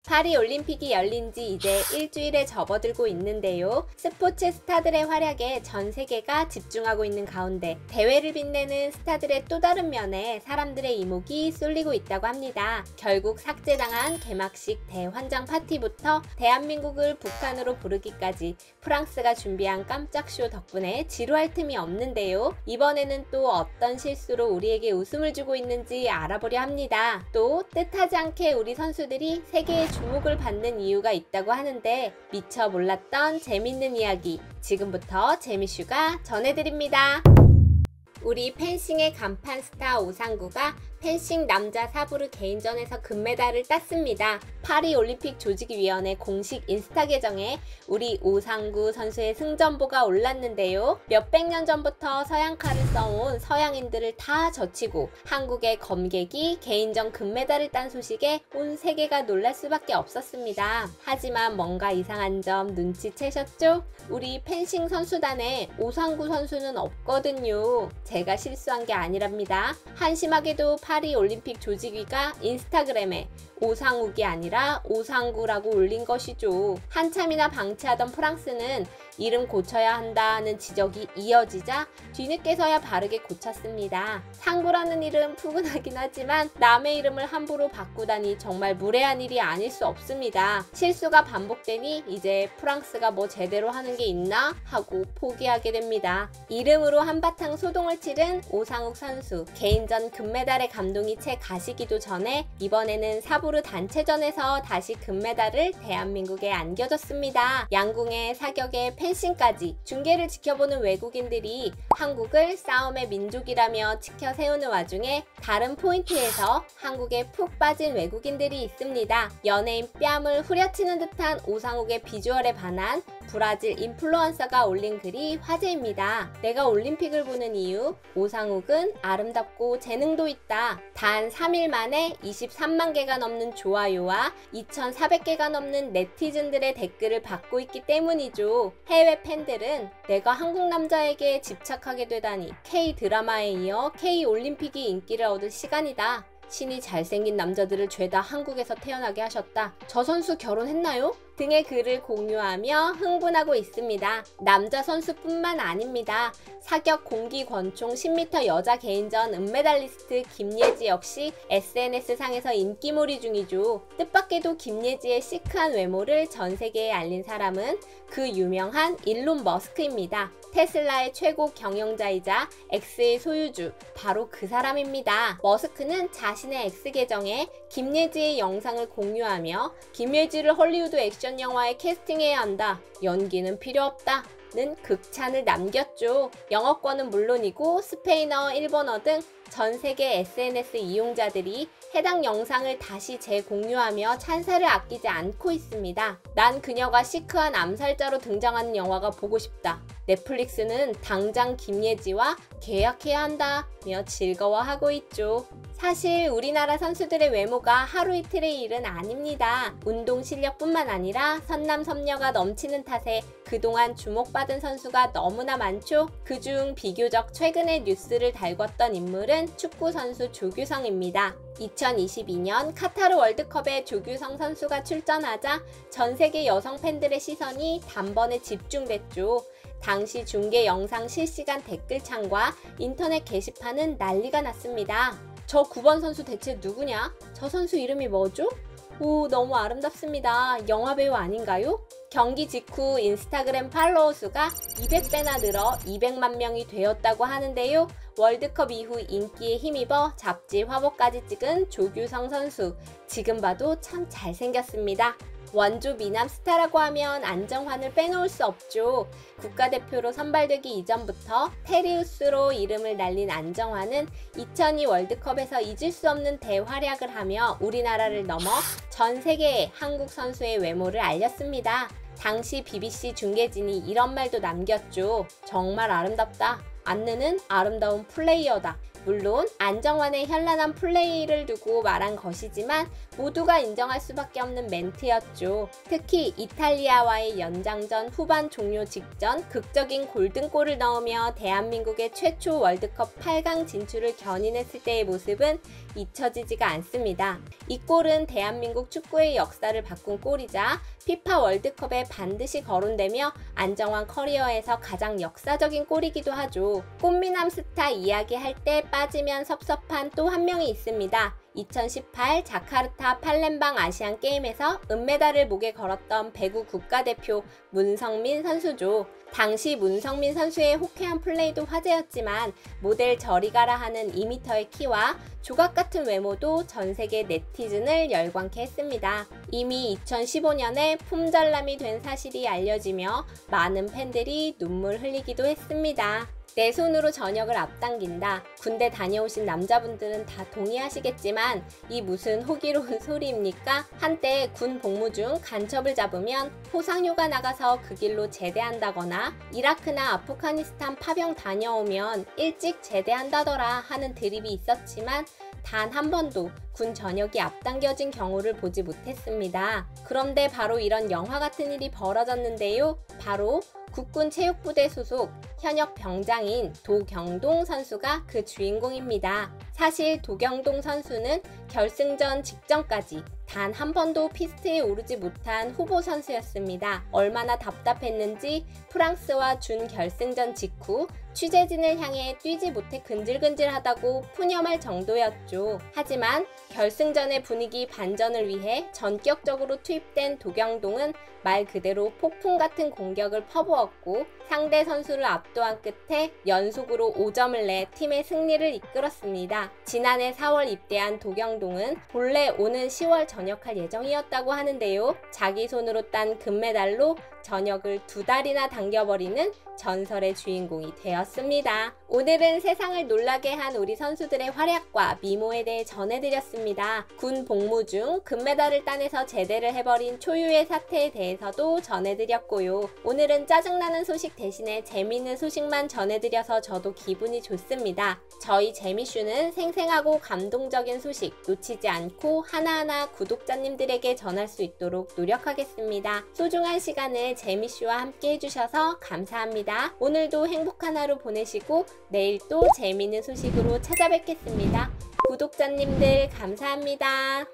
파리 올림픽이 열린 지 이제 일주일에 접어들고 있는데요. 스포츠 스타들의 활약에 전 세계가 집중하고 있는 가운데 대회를 빛내는 스타들의 또 다른 면에 사람들의 이목이 쏠리고 있다고 합니다. 결국 삭제당한 개막식 대환장 파티부터 대한민국을 북한으로 부르기까지 프랑스가 준비한 깜짝 쇼 덕분에 지루할 틈이 없는데요. 이번에는 또 어떤 실수로 우리에게 웃음을 주고 있는지 알아보려 합니다. 또 뜻하지 않게 우리 선수들이 세계의 주목을 받는 이유가 있다고 하는데 미처 몰랐던 재밌는 이야기 지금부터 재미슈가 전해드립니다. 우리 펜싱의 간판 스타 오상구가 펜싱 남자 사부르 개인전에서 금메달을 땄습니다. 파리올림픽 조직위원회 공식 인스타 계정에 우리 오상구 선수의 승전보가 올랐는데요. 몇백 년 전부터 서양칼을 써온 서양인들을 다 젖히고 한국의 검객이 개인전 금메달을 딴 소식에 온 세계가 놀랄 수밖에 없었습니다. 하지만 뭔가 이상한 점 눈치채셨죠? 우리 펜싱 선수단에 오상구 선수는 없거든요. 제가 실수한 게 아니랍니다. 한심하게도 파리올림픽 조직위가 인스타그램에 오상욱이 아니라 오상구라고 올린 것이죠. 한참이나 방치하던 프랑스는 이름 고쳐야 한다는 지적이 이어지자 뒤늦게서야 바르게 고쳤습니다. 상구라는 이름 푸근하긴 하지만 남의 이름을 함부로 바꾸다니 정말 무례한 일이 아닐 수 없습니다. 실수가 반복되니 이제 프랑스가 뭐 제대로 하는 게 있나 하고 포기하게 됩니다. 이름으로 한바탕 소동을 치른 오상욱 선수. 개인전 금메달의 감동이 채 가시기도 전에 이번에는 사부르 단체전에서 다시 금메달을 대한민국에 안겨줬습니다. 양궁의 사격의 펜싱까지 중계를 지켜보는 외국인들이 한국을 싸움의 민족이라며 치켜 세우는 와중에 다른 포인트에서 한국에 푹 빠진 외국인들이 있습니다. 연예인 뺨을 후려치는 듯한 오상욱의 비주얼에 반한 브라질 인플루언서가 올린 글이 화제입니다. 내가 올림픽을 보는 이유, 오상욱은 아름답고 재능도 있다. 단 3일 만에 23만 개가 넘는 좋아요와 2,400개가 넘는 네티즌들의 댓글을 받고 있기 때문이죠. 해외 팬들은 내가 한국 남자에게 집착하게 되다니 K-드라마에 이어 K-올림픽이 인기를 얻을 시간이다. 신이 잘생긴 남자들을 죄다 한국에서 태어나게 하셨다. 저 선수 결혼했나요? 등의 글을 공유하며 흥분하고 있습니다. 남자 선수뿐만 아닙니다. 사격 공기 권총 10m 여자 개인전 은메달리스트 김예지 역시 SNS상에서 인기몰이 중이죠. 뜻밖에도 김예지의 시크한 외모를 전 세계에 알린 사람은 그 유명한 일론 머스크입니다. 테슬라의 최고 경영자이자 X의 소유주, 바로 그 사람입니다. 머스크는 자신의 X 계정에 김예지의 영상을 공유하며 김예지를 헐리우드 액션 영화에 캐스팅해야 한다. 연기는 필요 없다. 는 극찬을 남겼죠. 영어권은 물론이고 스페인어, 일본어 등 전 세계 SNS 이용자들이 해당 영상을 다시 재공유하며 찬사를 아끼지 않고 있습니다. 난 그녀가 시크한 암살자로 등장하는 영화가 보고 싶다. 넷플릭스는 당장 김예지와 계약해야 한다며 즐거워하고 있죠. 사실 우리나라 선수들의 외모가 하루 이틀의 일은 아닙니다. 운동 실력뿐만 아니라 선남선녀가 넘치는 탓에 그동안 주목받은 선수가 너무나 많죠. 그중 비교적 최근에 뉴스를 달궜던 인물은 축구 선수 조규성입니다. 2022년 카타르 월드컵에 조규성 선수가 출전하자 전 세계 여성 팬들의 시선이 단번에 집중됐죠. 당시 중계 영상 실시간 댓글창과 인터넷 게시판은 난리가 났습니다. 저 9번 선수 대체 누구냐? 저 선수 이름이 뭐죠? 오, 너무 아름답습니다. 영화배우 아닌가요? 경기 직후 인스타그램 팔로워 수가 200배나 늘어 200만 명이 되었다고 하는데요. 월드컵 이후 인기에 힘입어 잡지 화보까지 찍은 조규성 선수. 지금 봐도 참 잘생겼습니다. 원조 미남 스타라고 하면 안정환을 빼놓을 수 없죠. 국가대표로 선발되기 이전부터 테리우스로 이름을 날린 안정환은 2002 월드컵에서 잊을 수 없는 대활약을 하며 우리나라를 넘어 전 세계에 한국 선수의 외모를 알렸습니다. 당시 BBC 중계진이 이런 말도 남겼죠. 정말 아름답다. 안느는 아름다운 플레이어다. 물론 안정환의 현란한 플레이를 두고 말한 것이지만 모두가 인정할 수밖에 없는 멘트였죠. 특히 이탈리아와의 연장전 후반 종료 직전 극적인 골든골을 넣으며 대한민국의 최초 월드컵 8강 진출을 견인했을 때의 모습은 잊혀지지가 않습니다. 이 골은 대한민국 축구의 역사를 바꾼 골이자 피파 월드컵에 반드시 거론되며 안정환 커리어에서 가장 역사적인 골이기도 하죠. 꽃미남 스타 이야기할 때 빠지면 섭섭한 또 한 명이 있습니다. 2018 자카르타 팔렘방 아시안 게임에서 은메달을 목에 걸었던 배구 국가대표 문성민 선수죠. 당시 문성민 선수의 호쾌한 플레이도 화제였지만 모델 저리 가라 하는 2m의 키와 조각 같은 외모도 전 세계 네티즌을 열광케 했습니다. 이미 2015년에 품절남이 된 사실이 알려지며 많은 팬들이 눈물 흘리기도 했습니다. 내 손으로 저녁을 앞당긴다. 군대 다녀오신 남자분들은 다 동의하시겠지만 이 무슨 호기로운 소리입니까? 한때 군 복무 중 간첩을 잡으면 포상휴가 나가서 그 길로 제대한다거나 이라크나 아프가니스탄 파병 다녀오면 일찍 제대한다더라 하는 드립이 있었지만 단 한 번도 군 전역이 앞당겨진 경우를 보지 못했습니다. 그런데 바로 이런 영화 같은 일이 벌어졌는데요. 바로 국군 체육부대 소속 현역 병장인 도경동 선수가 그 주인공입니다. 사실 도경동 선수는 결승전 직전까지 단 한 번도 피스트에 오르지 못한 후보 선수였습니다. 얼마나 답답했는지 프랑스와 준결승전 직후 취재진을 향해 뛰지 못해 근질근질하다고 푸념할 정도였죠. 하지만 결승전의 분위기 반전을 위해 전격적으로 투입된 도경동은 말 그대로 폭풍 같은 공격을 퍼부었고 상대 선수를 압도한 끝에 연속으로 5점을 내 팀의 승리를 이끌었습니다. 지난해 4월 입대한 도경동은 본래 오는 10월 전역할 예정이었다고 하는데요. 자기 손으로 딴 금메달로 전역을 2달이나 당겨버리는 전설의 주인공이 되었습니다. 오늘은 세상을 놀라게 한 우리 선수들의 활약과 미모에 대해 전해드렸습니다. 군 복무 중 금메달을 따내서 제대를 해버린 초유의 사태에 대해서도 전해드렸고요. 오늘은 짜증나는 소식 대신에 재미있는 소식만 전해드려서 저도 기분이 좋습니다. 저희 재미슈는 생생하고 감동적인 소식 놓치지 않고 하나하나 구독자님들에게 전할 수 있도록 노력하겠습니다. 소중한 시간을 재미슈와 함께 해주셔서 감사합니다. 오늘도 행복한 하루 보내시고 내일 또 재미있는 소식으로 찾아뵙겠습니다. 구독자님들 감사합니다.